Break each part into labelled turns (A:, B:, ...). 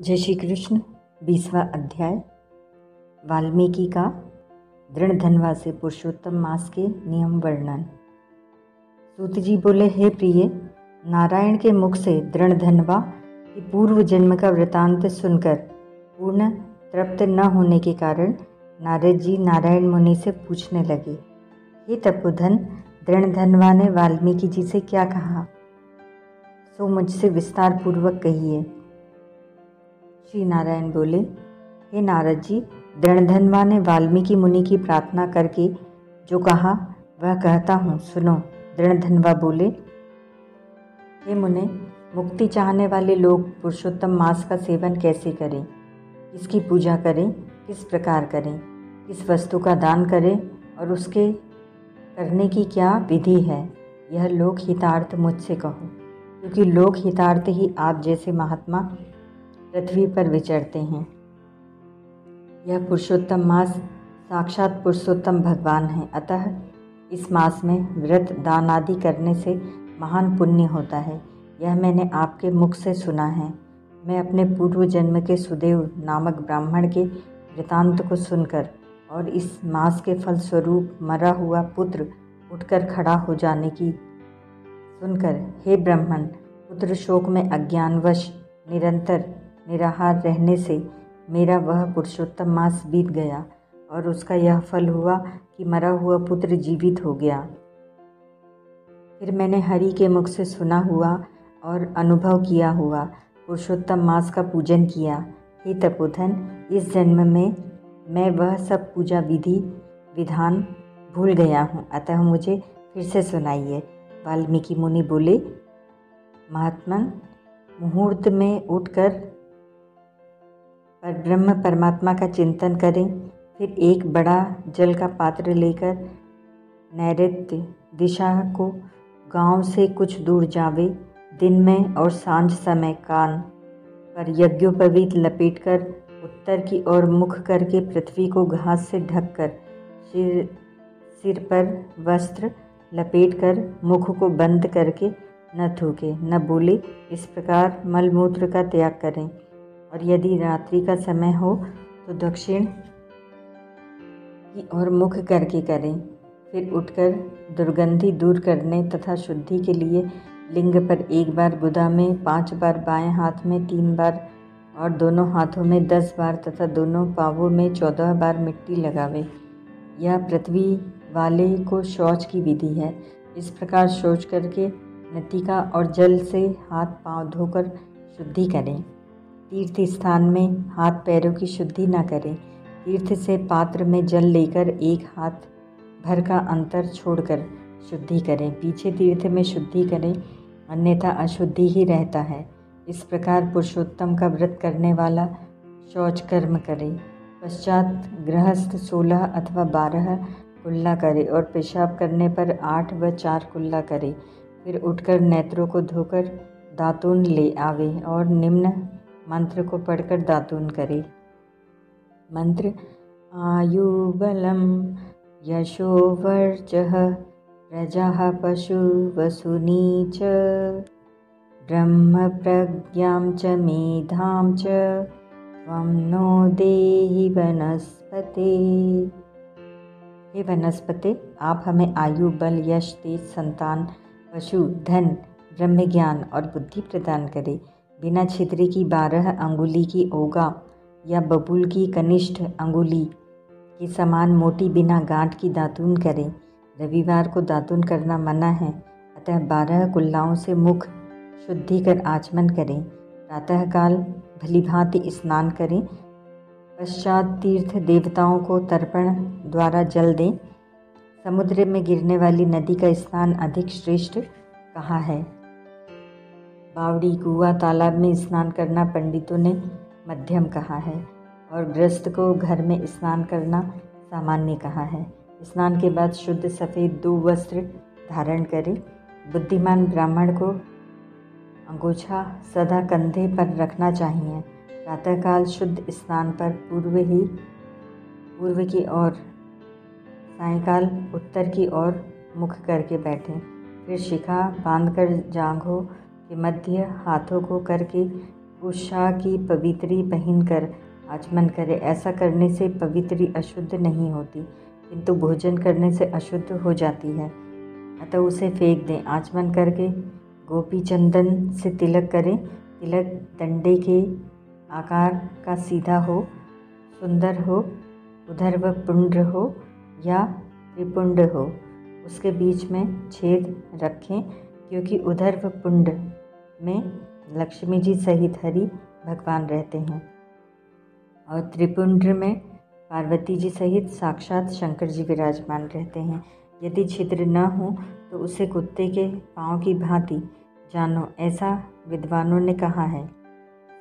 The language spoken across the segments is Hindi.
A: जय श्री कृष्ण। 20वां अध्याय वाल्मीकि का दृढ़ धनवा से पुरुषोत्तम मास के नियम वर्णन। सूत जी बोले, हे प्रिय, नारायण के मुख से दृढ़ धनवा की पूर्व जन्म का वृतांत सुनकर पूर्ण तृप्त न होने के कारण नारद जी नारायण मुनि से पूछने लगे, हे तपोधन, दृढ़ धनवा ने वाल्मीकि जी से क्या कहा, सो मुझसे विस्तार पूर्वक कहिए। श्री नारायण बोले, हे नारद जी, दृढ़धनवा ने वाल्मीकि मुनि की प्रार्थना करके जो कहा वह कहता हूँ, सुनो। दृढ़धनवा बोले, हे मुने, मुक्ति चाहने वाले लोग पुरुषोत्तम मास का सेवन कैसे करें, किसकी पूजा करें, किस प्रकार करें, किस वस्तु का दान करें और उसके करने की क्या विधि है, यह लोक हितार्थ मुझसे कहो, क्योंकि लोक हितार्थ ही आप जैसे महात्मा पृथ्वी पर विचरते हैं। यह पुरुषोत्तम मास साक्षात पुरुषोत्तम भगवान है, अतः इस मास में व्रत दान आदि करने से महान पुण्य होता है। यह मैंने आपके मुख से सुना है। मैं अपने पूर्व जन्म के सुदेव नामक ब्राह्मण के वृतांत को सुनकर और इस मास के फल स्वरूप मरा हुआ पुत्र उठकर खड़ा हो जाने की सुनकर, हे ब्राह्मण, पुत्र शोक में अज्ञानवश निरंतर निराहार रहने से मेरा वह पुरुषोत्तम मास बीत गया और उसका यह फल हुआ कि मरा हुआ पुत्र जीवित हो गया। फिर मैंने हरि के मुख से सुना हुआ और अनुभव किया हुआ पुरुषोत्तम मास का पूजन किया। हे तपोधन, इस जन्म में मैं वह सब पूजा विधि विधान भूल गया हूँ, अतः मुझे फिर से सुनाइए। वाल्मीकि मुनि बोले, महात्मन, मुहूर्त में उठकर पर ब्रह्म परमात्मा का चिंतन करें, फिर एक बड़ा जल का पात्र लेकर नैऋत्य दिशा को गांव से कुछ दूर जावे, दिन में और सांझ समय कान पर यज्ञोपवीत लपेटकर उत्तर की ओर मुख करके पृथ्वी को घास से ढककर सिर पर वस्त्र लपेटकर मुख को बंद करके न थूके न बोले, इस प्रकार मलमूत्र का त्याग करें। और यदि रात्रि का समय हो तो दक्षिण की ओर मुख करके करें। फिर उठकर दुर्गंधि दूर करने तथा शुद्धि के लिए लिंग पर 1 बार गुदा में, 5 बार बाएं हाथ में, 3 बार और दोनों हाथों में 10 बार तथा दोनों पांवों में 14 बार मिट्टी लगावे। यह पृथ्वी वाले को शौच की विधि है। इस प्रकार शौच करके नतिका और जल से हाथ पांव धोकर शुद्धि करें। तीर्थ स्थान में हाथ पैरों की शुद्धि न करें। तीर्थ से पात्र में जल लेकर 1 हाथ भर का अंतर छोड़कर शुद्धि करें। पीछे तीर्थ में शुद्धि करें, अन्यथा अशुद्धि ही रहता है। इस प्रकार पुरुषोत्तम का व्रत करने वाला शौच कर्म करे। पश्चात गृहस्थ 16 अथवा 12 कुल्ला करे और पेशाब करने पर 8 व 4 कुल्ला करे। फिर उठकर नेत्रों को धोकर दातून ले आवे और निम्न मंत्र को पढ़कर दातून करे। मंत्र: आयुबलम यशोवर्चः प्रजा पशु वसुनी च ब्रह्म प्रज्ञां च मेधां च त्वं नो देहि वनस्पते। हे वनस्पते, आप हमें आयु, बल, यश, तेज, संतान, पशु, धन, ब्रह्म ज्ञान और बुद्धि प्रदान करे। बिना छिद्री की 12 अंगुली की ओगा या बबूल की कनिष्ठ अंगुली के समान मोटी बिना गांठ की दातून करें। रविवार को दातून करना मना है, अतः 12 कुल्लाओं से मुख शुद्धि कर आचमन करें। प्रातःकाल भलीभांति स्नान करें। पश्चात तीर्थ देवताओं को तर्पण द्वारा जल दें। समुद्र में गिरने वाली नदी का स्नान अधिक श्रेष्ठ कहा है। बावड़ी, कुआं, तालाब में स्नान करना पंडितों ने मध्यम कहा है और गृहस्थ को घर में स्नान करना सामान्य कहा है। स्नान के बाद शुद्ध सफ़ेद 2 वस्त्र धारण करें। बुद्धिमान ब्राह्मण को अंगोछा सदा कंधे पर रखना चाहिए। प्रातःकाल शुद्ध स्नान पर पूर्व की ओर, सायंकाल उत्तर की ओर मुख करके बैठें। फिर शिखा बांधकर जांघों के मध्य हाथों को करके पोशाक की पवित्री पहनकर आचमन करे। ऐसा करने से पवित्री अशुद्ध नहीं होती, किंतु भोजन करने से अशुद्ध हो जाती है, अतः उसे फेंक दें। आचमन करके गोपी चंदन से तिलक करें। तिलक डंडे के आकार का सीधा हो, सुंदर हो, ऊर्ध्व पुंड हो या त्रिपुंड हो। उसके बीच में छेद रखें, क्योंकि ऊर्ध्व पुंड में लक्ष्मी जी सहित हरि भगवान रहते हैं और त्रिपुंड में पार्वती जी सहित साक्षात शंकर जी विराजमान रहते हैं। यदि छिद्र न हो तो उसे कुत्ते के पाँव की भांति जानो, ऐसा विद्वानों ने कहा है।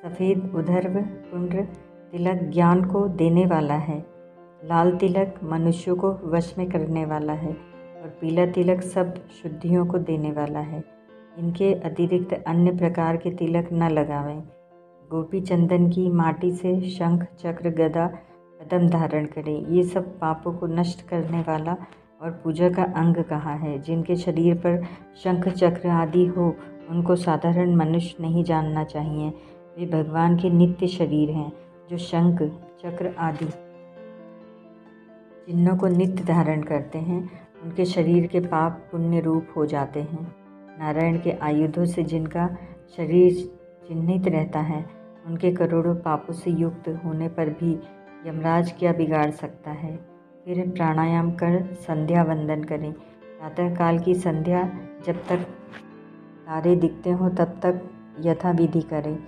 A: सफ़ेद ऊर्ध्व पुंड तिलक ज्ञान को देने वाला है, लाल तिलक मनुष्यों को वश में करने वाला है और पीला तिलक सब शुद्धियों को देने वाला है। इनके अतिरिक्त अन्य प्रकार के तिलक न लगावें। गोपी चंदन की माटी से शंख चक्र गदा पद्म धारण करें। ये सब पापों को नष्ट करने वाला और पूजा का अंग कहा है। जिनके शरीर पर शंख चक्र आदि हो उनको साधारण मनुष्य नहीं जानना चाहिए। वे भगवान के नित्य शरीर हैं, जो शंख चक्र आदि चिन्हों को नित्य धारण करते हैं। उनके शरीर के पाप पुण्य रूप हो जाते हैं। नारायण के आयुधों से जिनका शरीर चिन्हित रहता है, उनके करोड़ों पापों से युक्त होने पर भी यमराज क्या बिगाड़ सकता है। फिर प्राणायाम कर संध्या वंदन करें। प्रातःकाल की संध्या जब तक तारे दिखते हों तब तक यथाविधि करें।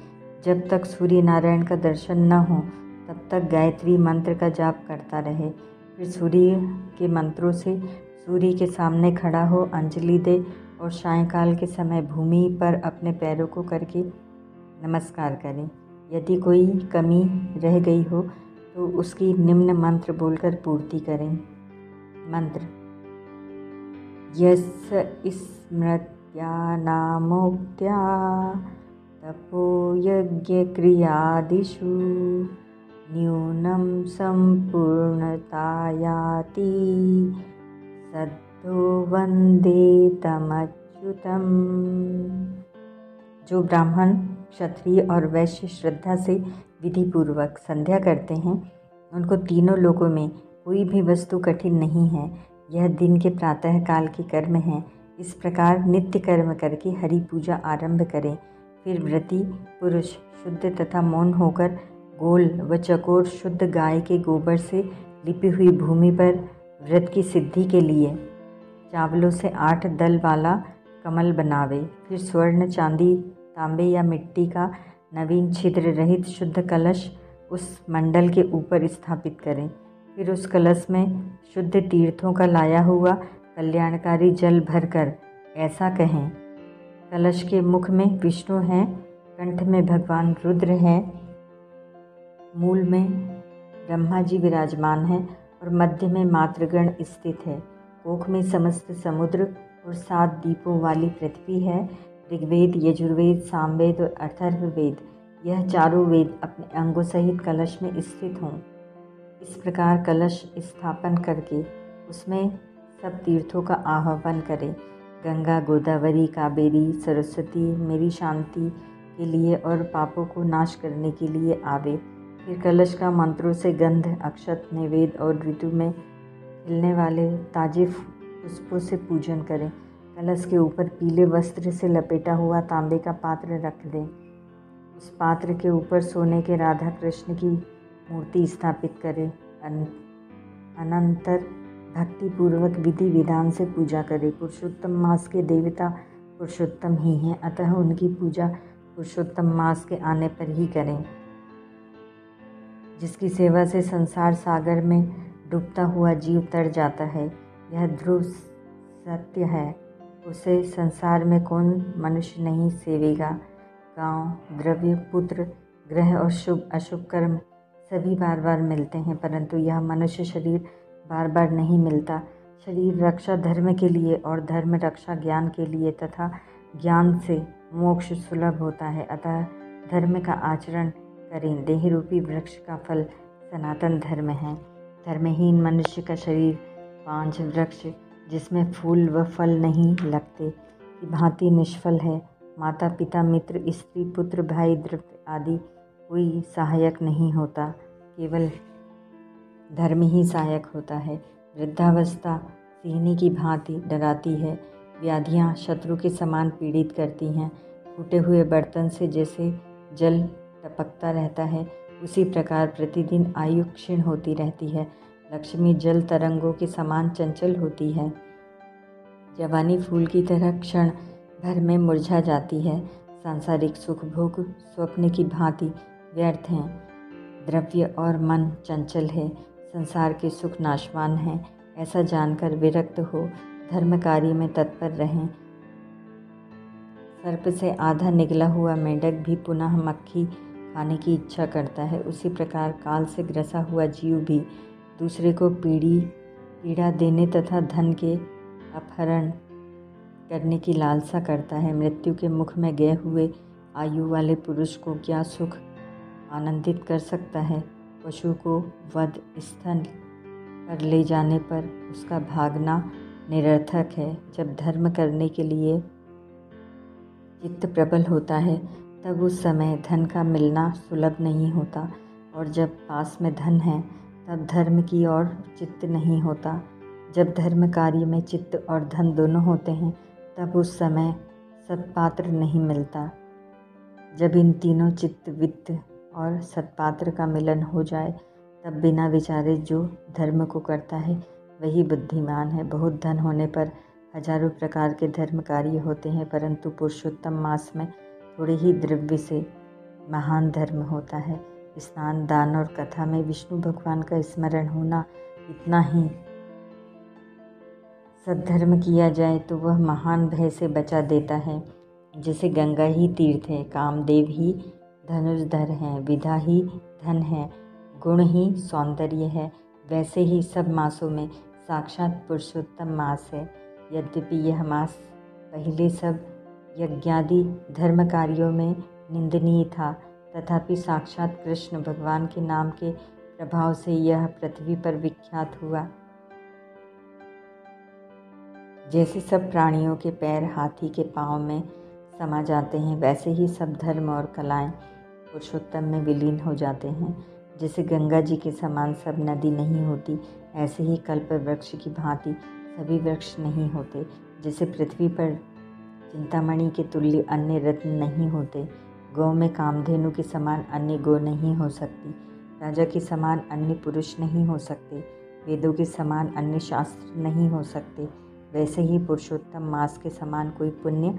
A: जब तक सूर्य नारायण का दर्शन न हो तब तक गायत्री मंत्र का जाप करता रहे। फिर सूर्य के मंत्रों से सूर्य के सामने खड़ा हो अंजलि दे और सायंकाल के समय भूमि पर अपने पैरों को करके नमस्कार करें। यदि कोई कमी रह गई हो तो उसकी निम्न मंत्र बोलकर पूर्ति करें। मंत्र: यस्य स्मृत्या नामोक्त्या तपो यज्ञ क्रियादिषु न्यूनं संपूर्णतायाति सद्धो वंदे तमच्युतम्। जो ब्राह्मण, क्षत्रिय और वैश्य श्रद्धा से विधिपूर्वक संध्या करते हैं, उनको तीनों लोकों में कोई भी वस्तु कठिन नहीं है। यह दिन के प्रातः काल के कर्म हैं। इस प्रकार नित्य कर्म करके हरि पूजा आरंभ करें। फिर व्रती पुरुष शुद्ध तथा मौन होकर गोल व चकोर शुद्ध गाय के गोबर से लिपी हुई भूमि पर व्रत की सिद्धि के लिए चावलों से 8 दल वाला कमल बनावे। फिर स्वर्ण, चांदी, तांबे या मिट्टी का नवीन छिद्र रहित शुद्ध कलश उस मंडल के ऊपर स्थापित करें। फिर उस कलश में शुद्ध तीर्थों का लाया हुआ कल्याणकारी जल भरकर ऐसा कहें: कलश के मुख में विष्णु हैं, कंठ में भगवान रुद्र हैं, मूल में ब्रह्मा जी विराजमान हैं और मध्य में मातृगण स्थित है। कोख में समस्त समुद्र और 7 दीपों वाली पृथ्वी है। ऋग्वेद, यजुर्वेद, सामवेद और अथर्ववेद, यह चारों वेद अपने अंगों सहित कलश में स्थित हों। इस प्रकार कलश स्थापन करके उसमें सब तीर्थों का आह्वान करें। गंगा, गोदावरी, कावेरी, सरस्वती मेरी शांति के लिए और पापों को नाश करने के लिए आवे। फिर कलश का मंत्रों से गंध, अक्षत, नैवेद्य और ऋतु में खिलने वाले ताजे पुष्पों से पूजन करें। कलश के ऊपर पीले वस्त्र से लपेटा हुआ तांबे का पात्र रख दें। उस पात्र के ऊपर सोने के राधा कृष्ण की मूर्ति स्थापित करें। अनंतर भक्तिपूर्वक विधि विधान से पूजा करें। पुरुषोत्तम मास के देवता पुरुषोत्तम ही हैं, अतः उनकी पूजा पुरुषोत्तम मास के आने पर ही करें। जिसकी सेवा से संसार सागर में डूबता हुआ जीव तर जाता है, यह ध्रुव सत्य है। उसे संसार में कौन मनुष्य नहीं सेवेगा। गांव, द्रव्य, पुत्र, ग्रह और शुभ अशुभ कर्म सभी बार बार मिलते हैं, परंतु यह मनुष्य शरीर बार बार नहीं मिलता। शरीर रक्षा धर्म के लिए और धर्म रक्षा ज्ञान के लिए तथा ज्ञान से मोक्ष सुलभ होता है। अतः धर्म का आचरण करें। देह रूपी वृक्ष का फल सनातन धर्म है। धर्महीन मनुष्य का शरीर पांच वृक्ष जिसमें फूल व फल नहीं लगते की भांति निष्फल है। माता पिता, मित्र, स्त्री, पुत्र, भाई, द्रव्य आदि कोई सहायक नहीं होता, केवल धर्म ही सहायक होता है। वृद्धावस्था सिंहनी की भांति डराती है, व्याधियाँ शत्रु के समान पीड़ित करती हैं। फूटे हुए बर्तन से जैसे जल टपकता रहता है, उसी प्रकार प्रतिदिन आयु क्षीण होती रहती है। लक्ष्मी जल तरंगों के समान चंचल होती है। जवानी फूल की तरह क्षण भर में मुरझा जाती है। सांसारिक सुख भोग स्वप्न की भांति व्यर्थ हैं। द्रव्य और मन चंचल है, संसार के सुख नाशवान हैं। ऐसा जानकर विरक्त हो धर्म कार्य में तत्पर रहें। सर्प से आधा निगला हुआ मेंढक भी पुनः मक्खी खाने की इच्छा करता है, उसी प्रकार काल से ग्रसा हुआ जीव भी दूसरे को पीड़ा देने तथा धन के अपहरण करने की लालसा करता है। मृत्यु के मुख में गए हुए आयु वाले पुरुष को क्या सुख आनंदित कर सकता है। पशु को वध स्थल पर ले जाने पर उसका भागना निरर्थक है। जब धर्म करने के लिए चित्त प्रबल होता है, तब उस समय धन का मिलना सुलभ नहीं होता, और जब पास में धन है तब धर्म की ओर चित्त नहीं होता। जब धर्म कार्य में चित्त और धन दोनों होते हैं, तब उस समय सत्पात्र नहीं मिलता। जब इन तीनों चित्त, वित्त और सत्पात्र का मिलन हो जाए, तब बिना विचारे जो धर्म को करता है वही बुद्धिमान है। बहुत धन होने पर हजारों प्रकार के धर्म कार्य होते हैं, परंतु पुरुषोत्तम मास में थोड़े ही द्रव्य से महान धर्म होता है। स्नान, दान और कथा में विष्णु भगवान का स्मरण होना, इतना ही सद्धर्म किया जाए तो वह महान भय से बचा देता है। जैसे गंगा ही तीर्थ है, कामदेव ही धनुर्धर हैं, विद्या ही धन है, गुण ही सौंदर्य है, वैसे ही सब मासों में साक्षात पुरुषोत्तम मास है। यद्यपि यह मास पहले सब यज्ञादि धर्म कार्यों में निंदनीय था, तथापि साक्षात कृष्ण भगवान के नाम के प्रभाव से यह पृथ्वी पर विख्यात हुआ। जैसे सब प्राणियों के पैर हाथी के पाँव में समा जाते हैं, वैसे ही सब धर्म और कलाएं पुरुषोत्तम में विलीन हो जाते हैं। जैसे गंगा जी के समान सब नदी नहीं होती, ऐसे ही कल्प वृक्ष की भांति सभी वृक्ष नहीं होते। जैसे पृथ्वी पर चिंतामणि के तुल्य अन्य रत्न नहीं होते, गौ में कामधेनु के समान अन्य गौ नहीं हो सकती, राजा के समान अन्य पुरुष नहीं हो सकते, वेदों के समान अन्य शास्त्र नहीं हो सकते, वैसे ही पुरुषोत्तम मास के समान कोई पुण्य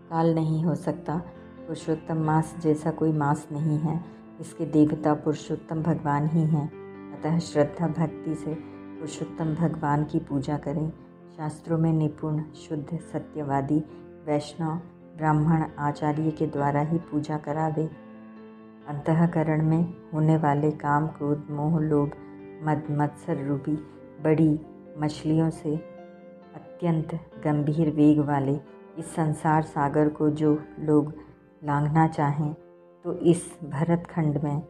A: काल नहीं हो सकता। पुरुषोत्तम मास जैसा कोई मास नहीं है, इसके देवता पुरुषोत्तम भगवान ही हैं। अतः श्रद्धा भक्ति से पुरुषोत्तम भगवान की पूजा करें। शास्त्रों में निपुण, शुद्ध, सत्यवादी वैष्णव ब्राह्मण आचार्य के द्वारा ही पूजा करावे। अंतःकरण में होने वाले काम, क्रोध, मोह, लोभ, मद, मत्सर रूपी बड़ी मछलियों से अत्यंत गंभीर वेग वाले इस संसार सागर को जो लोग लांघना चाहें, तो इस भरतखंड में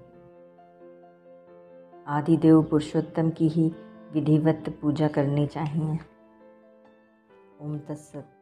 A: आदिदेव पुरुषोत्तम की ही विधिवत पूजा करनी चाहिए। ओम तत्सत।